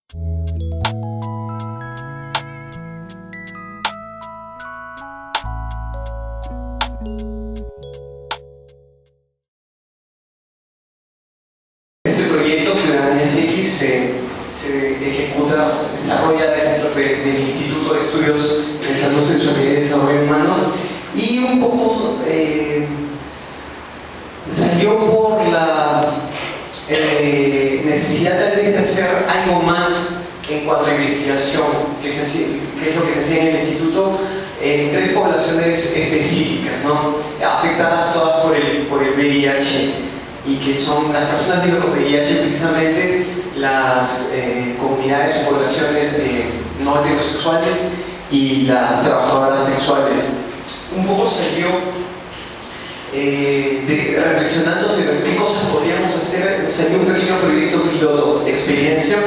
Este proyecto Ciudadanía CX se ejecuta, se desarrolla dentro del Instituto de Estudios de Salud, Sexualidad y Desarrollo Humano, y un poco salió por la necesidad tal vez de hacer algo más en cuanto a la investigación, que es lo que se hacía en el instituto, en tres poblaciones específicas, ¿no? Afectadas todas por el VIH, y que son las personas con VIH, precisamente las comunidades o poblaciones no heterosexuales y las trabajadoras sexuales. Un poco salió reflexionando sobre qué cosas podríamos hacer. Salió un pequeño proyecto piloto, experiencia,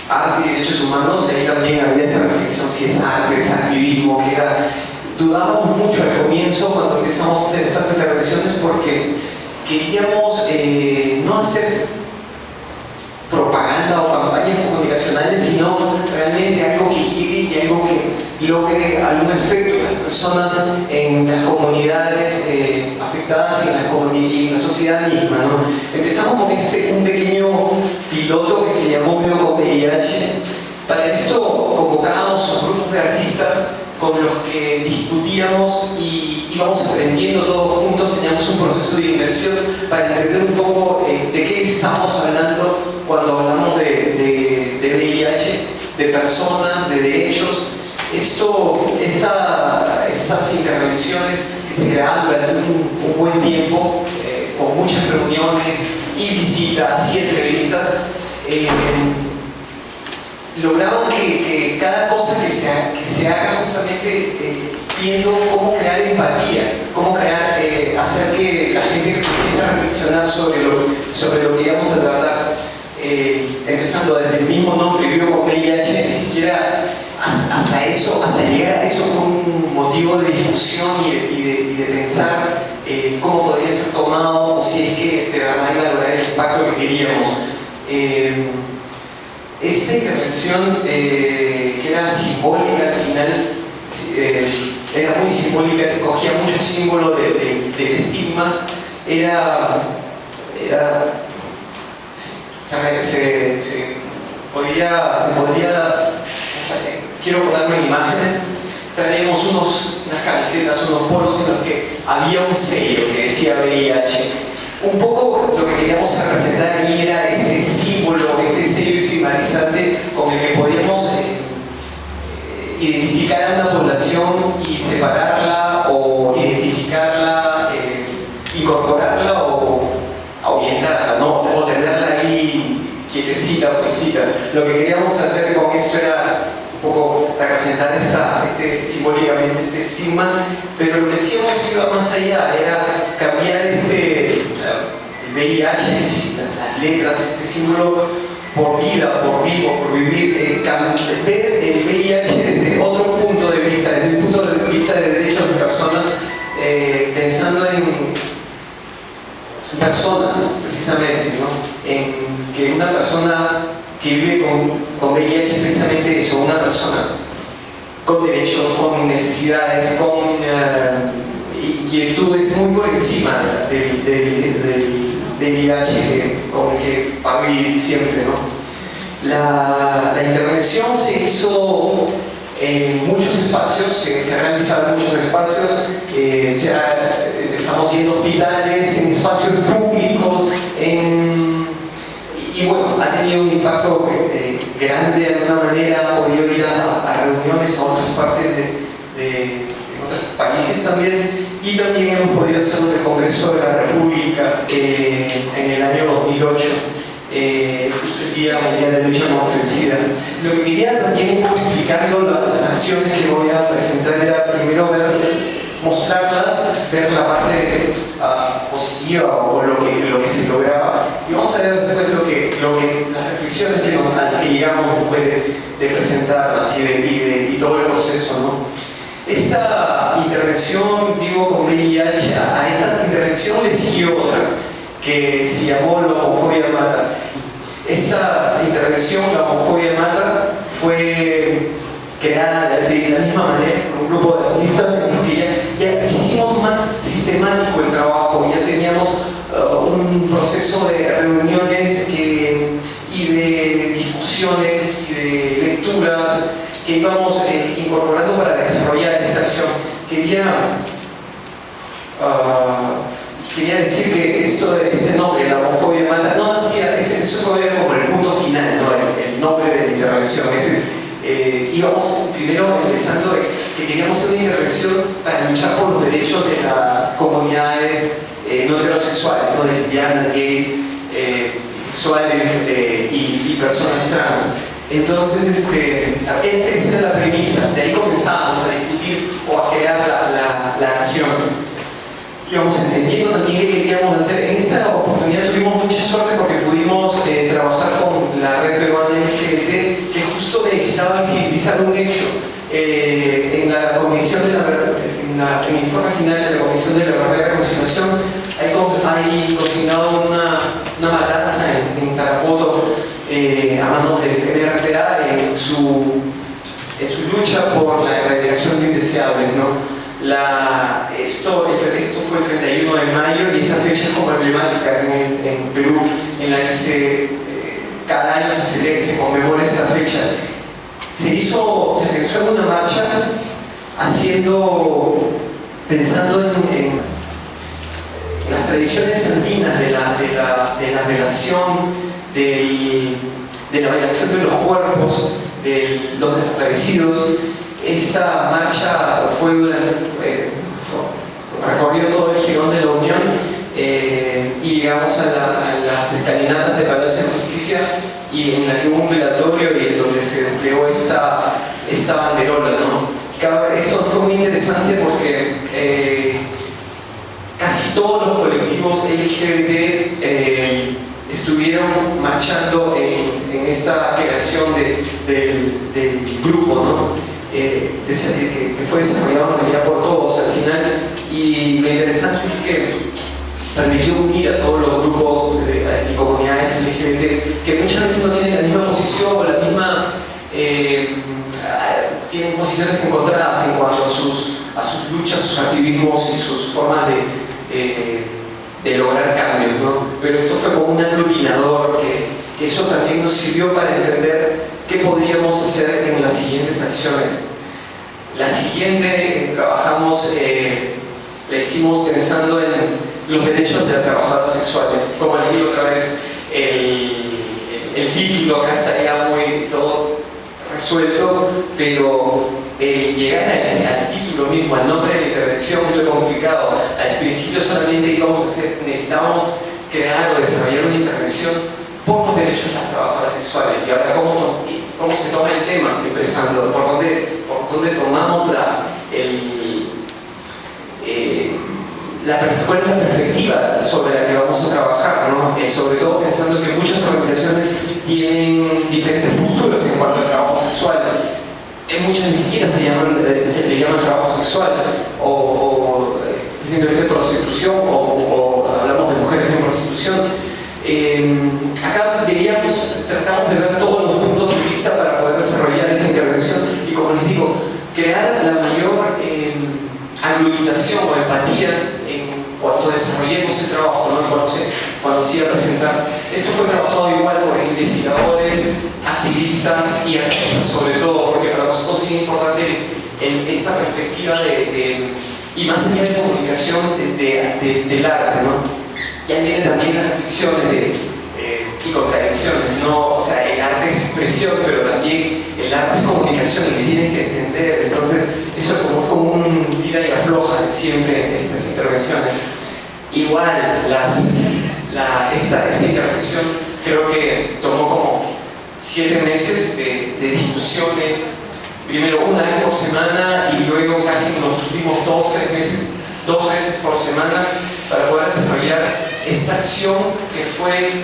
arte y derechos humanos. Ahí también había esta reflexión si es arte, es activismo, que era... Dudábamos mucho al comienzo cuando empezamos a hacer estas intervenciones, porque queríamos no hacer propaganda o campañas comunicacionales, sino realmente algo que llegue y algo que logre algún efecto en las personas, en las comunidades afectadas y en la sociedad misma, ¿no? Empezamos con un pequeño piloto que se llamó Vivo con VIH. Para esto convocábamos grupos de artistas con los que discutíamos y íbamos aprendiendo todos juntos. Teníamos un proceso de inmersión para entender un poco de qué estamos hablando cuando hablamos de VIH, de personas, de derechos. Estas intervenciones que se creaban durante un buen tiempo, con muchas reuniones y visitas y entrevistas, lograban que cada cosa que se haga justamente viendo cómo crear empatía, cómo hacer que la gente empiece a reflexionar sobre lo que íbamos a tratar, empezando desde el mismo nombre, Vivo con VIH. Ni siquiera hasta llegar a eso fue un motivo de discusión y de pensar cómo podría ser tomado, o si es que de verdad iba a lograr el impacto que queríamos. Esta intervención, que era simbólica al final, era muy simbólica, cogía mucho símbolo del estigma, quiero ponerme en imágenes. Traíamos unas camisetas, unos polos en los que había un sello que decía VIH. Un poco lo que queríamos representar ahí era este símbolo, este sello estigmatizante con el que podíamos identificar a una población y separarla, o identificarla, incorporarla o ahuyentarla, ¿no? O tenerla ahí quietecita, juecita. Lo que queríamos hacer con esto era un poco representar simbólicamente este estigma, pero lo que decíamos iba más allá, era cambiar el VIH, las letras, este símbolo, por vida, por vivo, por vivir, ver el VIH desde otro punto de vista, desde el punto de vista de derechos de personas, pensando en personas, precisamente, ¿no? En que una persona que vive con VIH es precisamente eso, una persona con derechos, con necesidades, con inquietudes muy por encima del VIH con el que va a vivir siempre, ¿no? La intervención se hizo en muchos espacios, se realizaron en muchos espacios, empezamos yendo a hospitales, en espacios públicos, y bueno, ha tenido un impacto grande de alguna manera. Ha podido ir a reuniones a otras partes de otros países también, y también hemos podido hacerlo en el Congreso de la República en el año 2008, justo el Día Mundial de Lucha contra el SIDA. Lo que quería también, explicando las acciones que voy a presentar, era primero mostrarlas, ver la parte positiva o lo que se lograba, y vamos a ver después las reflexiones a las que llegamos después de presentarlas y todo el proceso, ¿no? Esta intervención, Vivo con VIH, a esta intervención le siguió otra que se llamó La homofobia mata. Esta intervención, la homofobia mata, fue creada de la misma manera por un grupo de artistas en los que ya hicimos más sistemático el trabajo, ya teníamos un proceso de reuniones y de discusiones y de lecturas que íbamos incorporando para desarrollar esta acción. Quería decir que este nombre, la homofobia mata, no nacía, eso fue como el punto final, ¿no? El nombre de la intervención. Íbamos primero empezando que queríamos hacer una intervención para luchar por los derechos de las comunidades no heterosexuales, ¿no? De lesbianas, gays, bisexuales y personas trans. Entonces, esa era la premisa, de ahí comenzamos a discutir o a crear la acción. Íbamos entendiendo también qué queríamos hacer. En esta oportunidad tuvimos mucha suerte porque pudimos trabajar con la red peruana LGBT, que justo necesitaba visibilizar un hecho. En la comisión de en el informe final de la Comisión de la Verdad y la Reconciliación hay cocinado una matanza en Tarapoto a manos del MRTA en su lucha por la erradicación de indeseables, ¿no? Esto fue el 31 de mayo y esa fecha es como emblemática en Perú, en la que cada año se celebra y se conmemora esta fecha. Se pensó en una marcha pensando en las tradiciones andinas de la relación, de la variación de los cuerpos, de los desaparecidos. Esta marcha recorrió todo el jirón de la Unión y llegamos a las escalinatas de Palacio de Justicia, y en la que hubo un velatorio y en donde se desplegó esta banderola, ¿no? Esto fue muy interesante porque casi todos los colectivos LGBT estuvieron marchando en esta creación del grupo, ¿no? Que fue desarrollado en realidad por todos al final, y lo interesante es que permitió unir a todos los grupos y comunidades LGBT que muchas veces no tienen la misma posición o la misma tienen posiciones encontradas en cuanto a sus luchas, sus activismos y sus formas de lograr cambios, ¿no? Pero esto fue como un aglutinador que eso también nos sirvió para entender qué podríamos hacer en las siguientes acciones. La siguiente trabajamos, la hicimos pensando en los derechos de las trabajadoras sexuales. Como les digo otra vez, el título acá estaría muy todo resuelto, pero llegar al título mismo, al nombre de la intervención, es lo complicado. Al principio solamente necesitábamos crear o desarrollar una intervención por los derechos de las trabajadoras sexuales. Y ahora, ¿cómo se toma el tema? Empezando, ¿por dónde tomamos cuál es la perspectiva sobre la que vamos a trabajar, ¿no? Sobre todo pensando que muchas organizaciones tienen diferentes posturas en cuanto al trabajo sexual. Muchas ni siquiera se le llaman trabajo sexual, o simplemente prostitución, o hablamos de mujeres en prostitución. Acá tratamos de ver todos los puntos de vista para poder desarrollar esa intervención y, como les digo, crear la mayor aglutinación o empatía en cuanto desarrollemos el trabajo, ¿no? cuando se iba a presentar. Esto fue trabajado igual por investigadores, activistas y artistas, sobre todo, porque para nosotros es bien importante esta perspectiva y más allá de comunicación del arte, ¿no? Y ahí vienen también las reflexiones y contradicciones, ¿no? O sea, el arte es expresión, pero también el arte es comunicación y que tienen que entender. Entonces, eso es como un tira y afloja siempre en estas intervenciones. Igual, esta intervención creo que tomó como 7 meses de discusiones, primero una vez por semana y luego casi en los últimos 2-3 meses, 2 veces por semana, para poder desarrollar esta acción que fue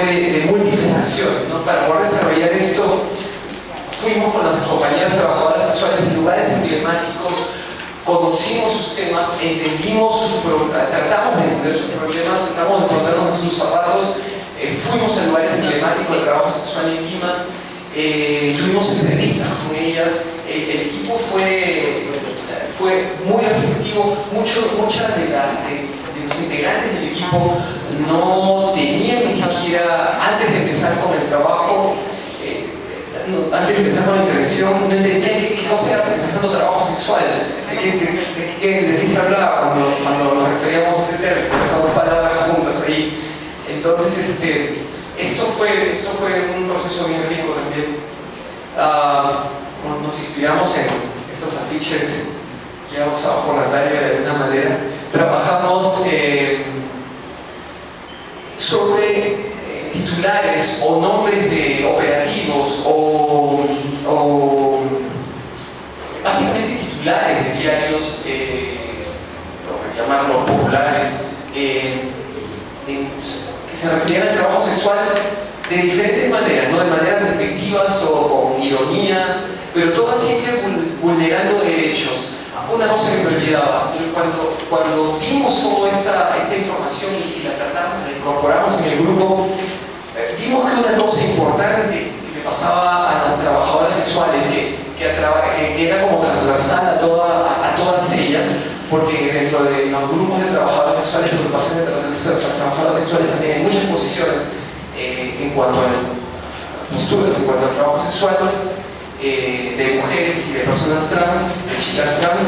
de múltiples acciones, ¿no? Para poder desarrollar esto, fuimos con las compañeras trabajadoras sexuales en lugares emblemáticos, conocimos sus temas, entendimos sus problemas, tratamos de entender sus problemas, tratamos de ponernos en sus zapatos, fuimos a lugares emblemáticos de trabajo sexual en Lima, tuvimos entrevistas con ellas, el equipo fue muy receptivo, muchas de los integrantes del equipo no tenían ni siquiera, antes de empezar con el trabajo, antes de empezar con la intervención, no entendían qué cosa era empezando trabajo sexual, de qué se hablaba cuando nos referíamos a ese término, esas dos palabras juntas ahí. Entonces, esto fue un proceso bien rico también. Nos inspiramos en esos afiches ya usados por Natalia de alguna manera. Trabajamos sobre titulares o nombres de operativos o básicamente titulares de diarios, por llamarlos populares, que se referían al trabajo sexual de diferentes maneras, ¿no? De maneras despectivas o con ironía, pero todas siempre vulnerando derechos. Una cosa que me olvidaba, cuando vimos toda esta información y la tratamos, la incorporamos en el grupo, vimos que una cosa importante que le pasaba a las trabajadoras sexuales, que era como transversal a todas ellas, porque dentro de los grupos de trabajadoras sexuales, agrupaciones de trabajadoras sexuales, también hay muchas posiciones en cuanto a posturas, en cuanto al trabajo sexual, de mujeres y de personas trans, de chicas trans,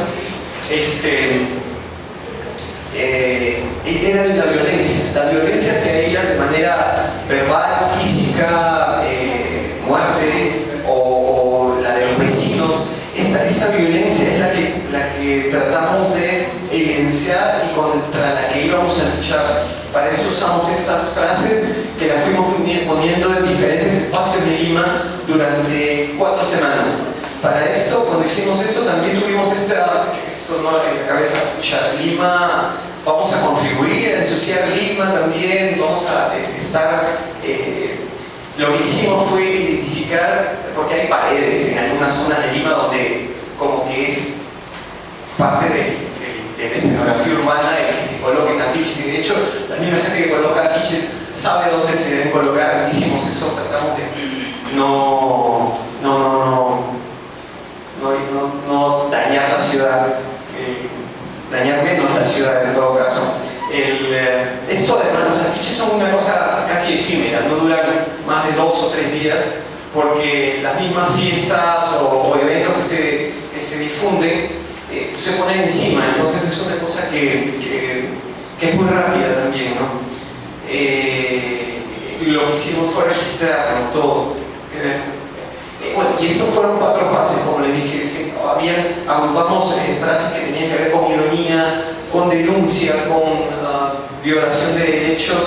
era la violencia hacia ellas de manera verbal, física, muerte, o la de los vecinos. Esta violencia es la que tratamos de evidenciar y contra la que íbamos a luchar. Para eso usamos estas frases que las fuimos poniendo en diferentes espacios de Lima durante 4 semanas. Para esto, cuando hicimos esto, también tuvimos esto ¿no? en la cabeza, Lima, vamos a contribuir a ensuciar Lima también, vamos a estar... lo que hicimos fue identificar, porque hay paredes en algunas zonas de Lima donde como que es parte de la escenografía urbana el que se coloquen afiches, y de hecho la misma gente que coloca afiches sabe dónde se deben colocar. Hicimos eso, tratamos de no dañar la ciudad, dañar menos la ciudad en todo caso. Esto además, los afiches son una cosa casi efímera, no duran más de 2 o 3 días, porque las mismas fiestas o eventos que se difunden se ponen encima, entonces es una cosa que es muy rápida también, ¿no? Lo que hicimos fue registrarlo todo. Bueno, y estos fueron 4 fases, como les dije, agrupamos frases que tenían que ver con ironía, con denuncia, con violación de derechos,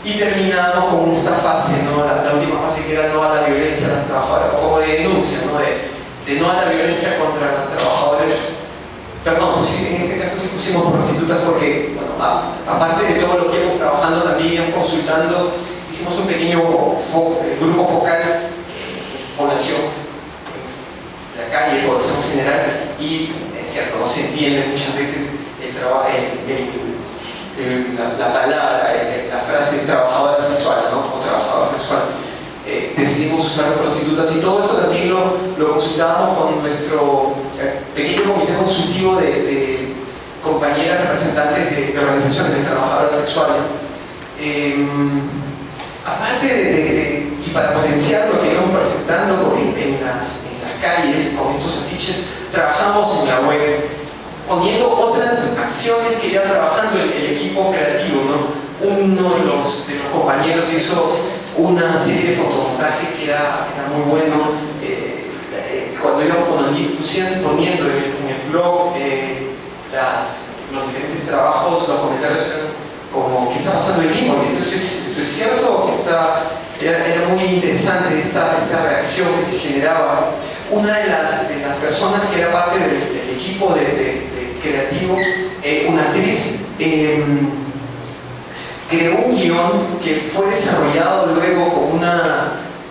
y terminamos con esta fase, ¿no? La última fase, que era no a la violencia a las trabajadoras, o como de denuncia, ¿no? De no a la violencia contra las trabajadoras. Perdón, pues en este caso sí pusimos prostitutas porque, bueno, aparte de todo lo que íbamos trabajando, también íbamos consultando, hicimos un pequeño grupo focal, población, la calle, población general, y es cierto, no se entiende muchas veces la palabra, la frase trabajadora sexual, ¿no? O trabajador sexual. Decidimos usar prostitutas, y todo esto también lo consultábamos con nuestro pequeño comité consultivo de compañeras representantes de organizaciones de trabajadoras sexuales. Aparte y para potenciar lo que íbamos presentando en las calles con estos afiches, trabajamos en la web poniendo otras acciones que iba trabajando el equipo creativo, ¿no? Uno de los compañeros hizo una serie de fotomontajes que era muy bueno. Cuando íbamos poniendo en el blog los diferentes trabajos, los comentarios eran como: ¿qué está pasando en Lima? ¿Esto es cierto? Era muy interesante esta reacción que se generaba. Una de las personas que era parte del equipo de creativo, una actriz, creó un guión que fue desarrollado luego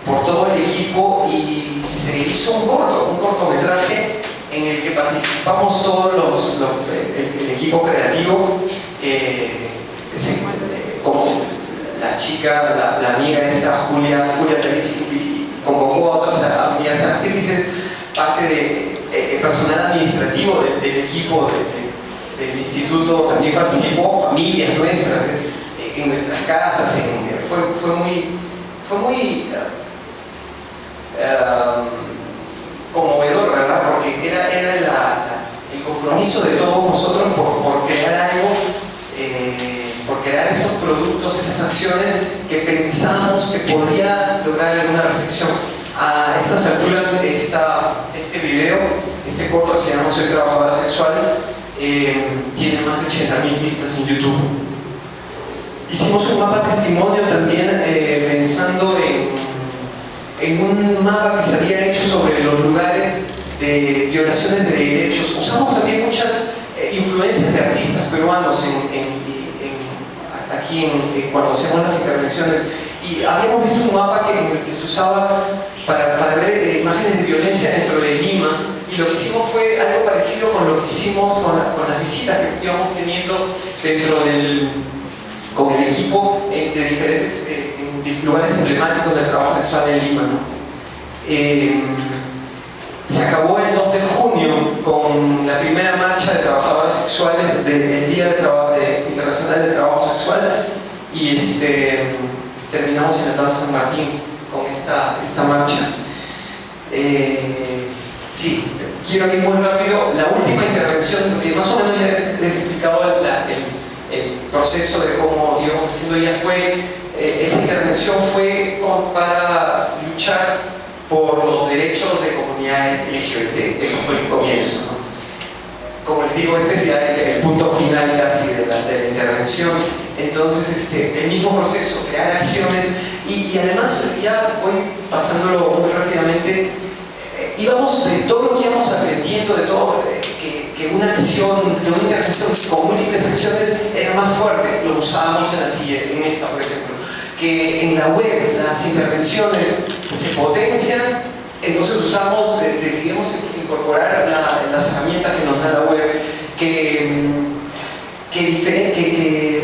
por todo el equipo, y se hizo un cortometraje en el que participamos todos el equipo creativo, como las chicas chica, la amiga esta, Julia Celis, convocó a otras amigas actrices, parte de personal administrativo del equipo del instituto, también participó, familias nuestras, en nuestras casas, fue muy conmovedor, ¿verdad? Porque era el compromiso de todos nosotros por crear algo, por crear esos productos, esas acciones que pensamos que podía lograr alguna reflexión. A estas alturas, este video, este corto que se llama Soy Trabajadora Sexual, tiene más de 80.000 vistas en YouTube. Hicimos un mapa testimonio también pensando en un mapa que se había hecho sobre los lugares de violaciones de derechos. Usamos también muchas influencias de artistas peruanos aquí cuando hacemos las intervenciones, y habíamos visto un mapa que se usaba para ver imágenes de violencia dentro de Lima, y lo que hicimos fue algo parecido con lo que hicimos con las visitas que íbamos teniendo con el equipo de diferentes lugares emblemáticos del trabajo sexual en Lima, ¿no? Se acabó el 2 de junio con la primera marcha de trabajadoras sexuales del Día Internacional del Trabajo Sexual, y terminamos en la Plaza San Martín con esta marcha. Sí, quiero ir muy rápido. La última intervención, porque más o menos ya les he explicado el proceso de cómo íbamos haciendo, esta intervención fue para luchar por los derechos de comunidades LGBT. Eso fue el comienzo, ¿no? Como les digo, este es ya el punto final casi de la intervención. Entonces, el mismo proceso, crear acciones, y además, ya voy pasándolo muy rápidamente, íbamos de todo lo que íbamos aprendiendo, de todo, que una acción, que una intervención con múltiples acciones era más fuerte. Lo usábamos en esta, por ejemplo, que en la web las intervenciones se potencian, entonces decidimos incorporar las herramientas que nos da la web, que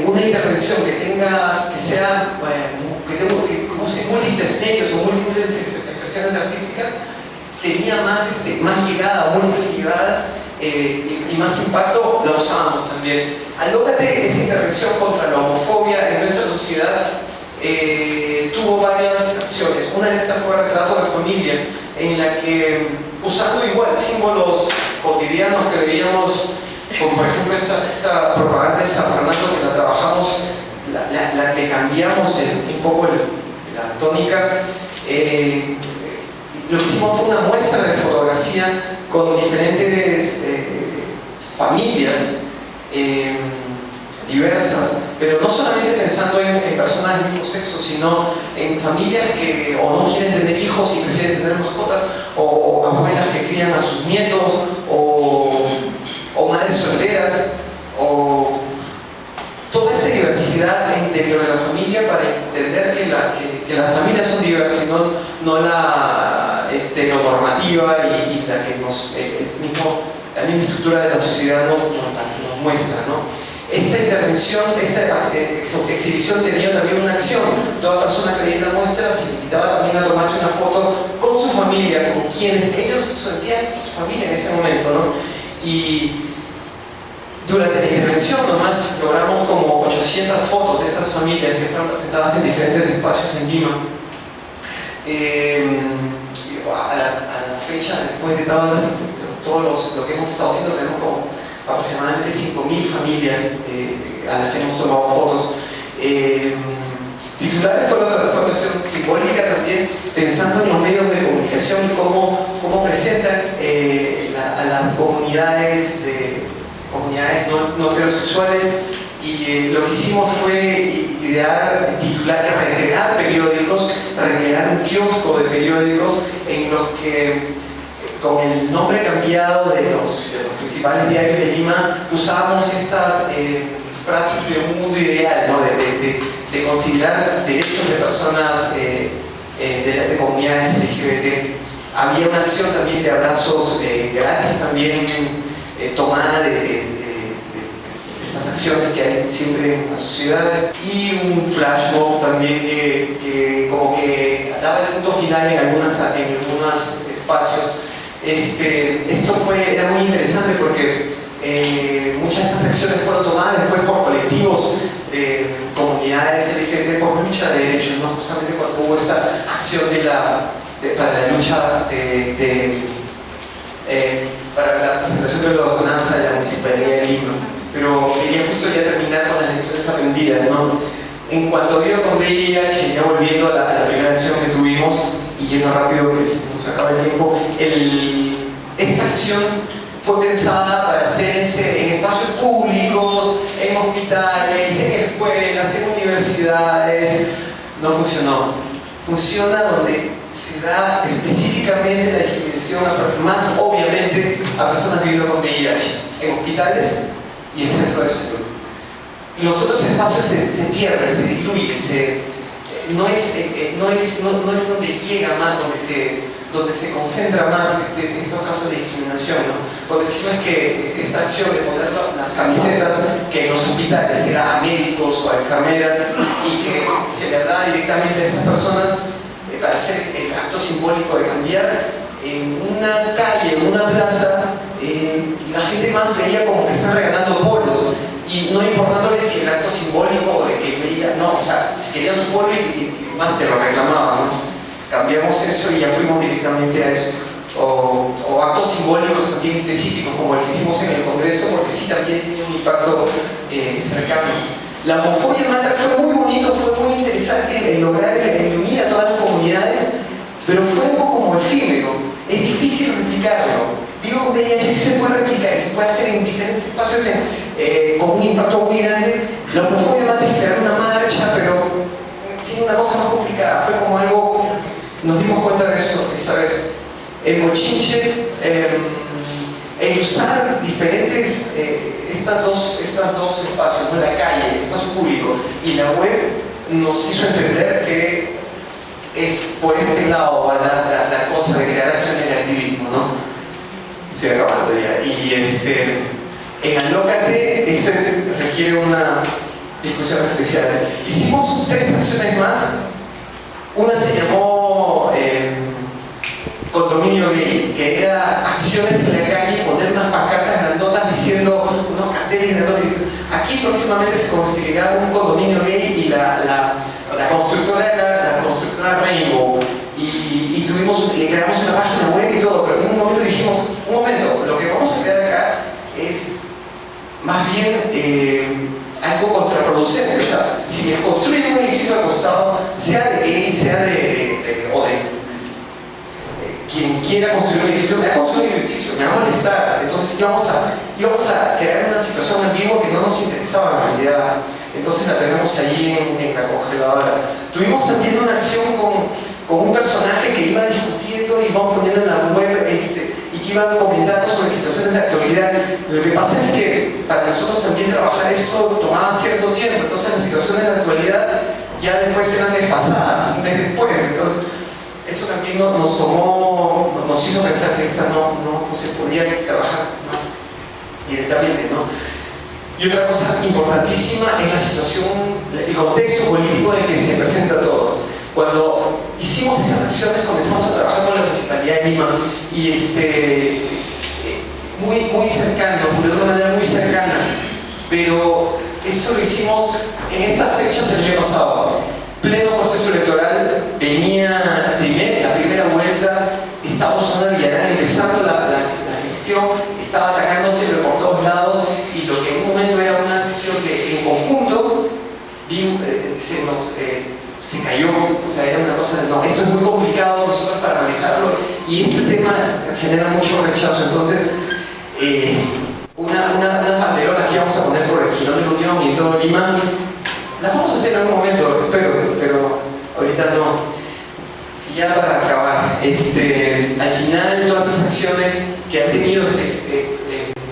una intervención que use múltiples medios o múltiples expresiones artísticas tenía más llegada, múltiples llegadas y más impacto, la usábamos también. Alógate, esta intervención contra la homofobia en nuestra sociedad tuvo varias acciones. Una de estas fue Retrato de Familia, en la que, usando igual símbolos cotidianos que veíamos, como por ejemplo esta propaganda de San Fernando, que la trabajamos, le cambiamos un poco la tónica. Lo que hicimos fue una muestra de fotografía con diferentes familias diversas, pero no solamente pensando en personas del mismo sexo, sino en familias que o no quieren tener hijos y prefieren tener mascotas, o abuelas que crían a sus nietos, o madres solteras, o toda esta diversidad interior de la familia, para entender que las familias son diversas y no la heteronormativa y la que la misma estructura de la sociedad nos muestra, ¿no? Esta intervención, esta exhibición tenía también una acción. Toda persona que veía la muestra se invitaba también a tomarse una foto con su familia, con quienes ellos sentían su familia en ese momento, ¿no? Y durante la intervención nomás logramos como 800 fotos de esas familias que fueron presentadas en diferentes espacios en Lima. A la fecha, después de lo que hemos estado haciendo, tenemos como aproximadamente 5.000 familias a las que hemos tomado fotos. Titulares fue otra acción simbólica también, pensando en los medios de comunicación y cómo presentan a las comunidades no heterosexuales, y lo que hicimos fue recrear periódicos, recrear un kiosco de periódicos en los que, con el nombre cambiado de los principales diarios de Lima, usábamos estas frases de un mundo ideal, ¿no? de considerar derechos de personas de comunidades LGBT. Había una acción también de abrazos gratis, también tomada de estas acciones que hay siempre en la sociedad, y un flash mob también que como que daba el punto final en algunos espacios. Esto era muy interesante porque muchas de estas acciones fueron tomadas después por colectivos, comunidades LGBT, por lucha de derechos, ¿no? Justamente cuando hubo esta acción para la lucha para la presentación de la ordenanza de la Municipalidad de Lima. Pero quería justo ya terminar con las lecciones aprendidas, ¿no? En cuanto a vida con VIH, ya volviendo a la primera acción que tuvimos, y yendo rápido que se nos acaba el tiempo, esta acción fue pensada para hacerse en espacios públicos, en hospitales, en escuelas, en universidades. No funcionó. Funciona donde se da específicamente la discriminación, más obviamente a personas viviendo con VIH, en hospitales y en centros de salud. Los otros espacios se pierden, se diluyen, no es donde llega más, donde se concentra más estos casos de discriminación, ¿no? Por decirles que esta acción de poner las camisetas que en los hospitales se da a médicos o a enfermeras y que se le hablaba directamente a estas personas para hacer el acto simbólico de cambiar en una calle, en una plaza, la gente más veía como que están regalando polos y no importándole si el acto simbólico de que veía, no, o sea, si querían su polo y más te lo reclamaban, ¿no? Cambiamos eso y ya fuimos directamente a eso. O actos simbólicos también específicos, como el que hicimos en el Congreso, porque sí también tiene un impacto cercano. La homofobia en Malta fue muy bonito, fue muy interesante el lograr el unir a todas las comunidades, pero fue algo como efímero. Es difícil replicarlo. Digo, con VIH sí se puede replicar, se puede hacer en diferentes espacios con un impacto muy grande. La homofobia en Malta es crear una marcha, pero tiene una cosa más complicada. Fue como algo, nos dimos cuenta de eso esa vez. El mochinche, el usar diferentes, estas dos espacios, ¿no? La calle, el espacio público y la web, nos hizo entender que es por este lado va la cosa de crear acciones de activismo, ¿no? Estoy acabando ya. Y en Alócate, esto requiere una discusión especial. Hicimos 3 acciones más. Una se llamó Condominio Gay, que era acciones en la calle, poner unas pancartas grandotas diciendo, unos carteles grandotes, aquí próximamente se construirá un condominio gay y la constructora era la constructora Rainbow, y creamos una página web y todo, pero en un momento dijimos, un momento, lo que vamos a crear acá es más bien algo contraproducente. O sea, si me construyen un edificio al costado, sea de gay, sea o de quien quiera construir un edificio, me va a construir un edificio, me va a molestar. Entonces íbamos a crear una situación en vivo que no nos interesaba en realidad. Entonces la tenemos allí en la congeladora. Tuvimos también una acción con un personaje que iba discutiendo y iba poniendo en la web y que iba comentando sobre situaciones de actualidad. Lo que pasa es que para nosotros también trabajar esto tomaba cierto tiempo, entonces las situaciones de actualidad ya después eran desfasadas, un mes después. Entonces, eso también nos hizo pensar que esta no se podía trabajar más directamente, ¿no? Y otra cosa importantísima es la situación, el contexto político en el que se presenta todo. Cuando hicimos estas acciones comenzamos a trabajar con la Municipalidad de Lima y muy cercano, de una manera muy cercana, pero esto lo hicimos en estas fechas el año pasado. Pleno proceso electoral, venía la primera vuelta, estaba Susana Villarán empezando la gestión, estaba atacándose por todos lados y lo que en un momento era una acción que en conjunto se cayó. O sea, era una cosa de no, esto es muy complicado nosotros para manejarlo y este tema genera mucho rechazo. Entonces, unas banderolas que vamos a poner por el Girón de la Unión y en todo Lima, las vamos a hacer en algún momento, espero, pero ahorita no. Y ya para acabar, al final todas esas acciones que han tenido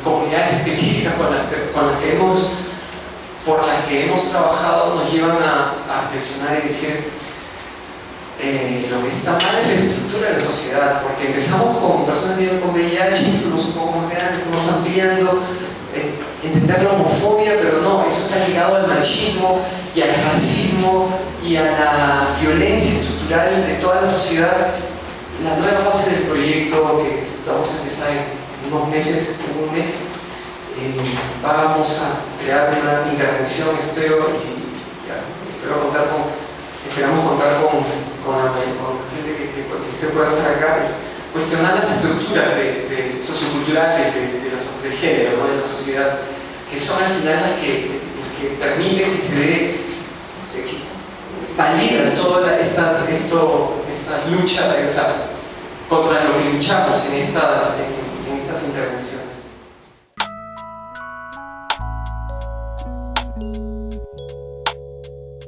comunidades específicas por las que hemos trabajado nos llevan a reflexionar y decir lo que está mal es la estructura de la sociedad, porque empezamos con personas viviendo con VIH, fuimos un poco más grandes, fuimos ampliando, entender la homofobia, pero no, eso está ligado al machismo y al racismo y a la violencia estructural de toda la sociedad. La nueva fase del proyecto, que vamos a empezar en unos meses, en un mes, vamos a crear una intervención, esperamos contar con la gente que pueda estar acá, es cuestionar las estructuras socioculturales del género, ¿no? De la sociedad, que son al final las que permiten que se dé, que validan todas estas luchas, o sea, contra lo que luchamos en estas intervenciones.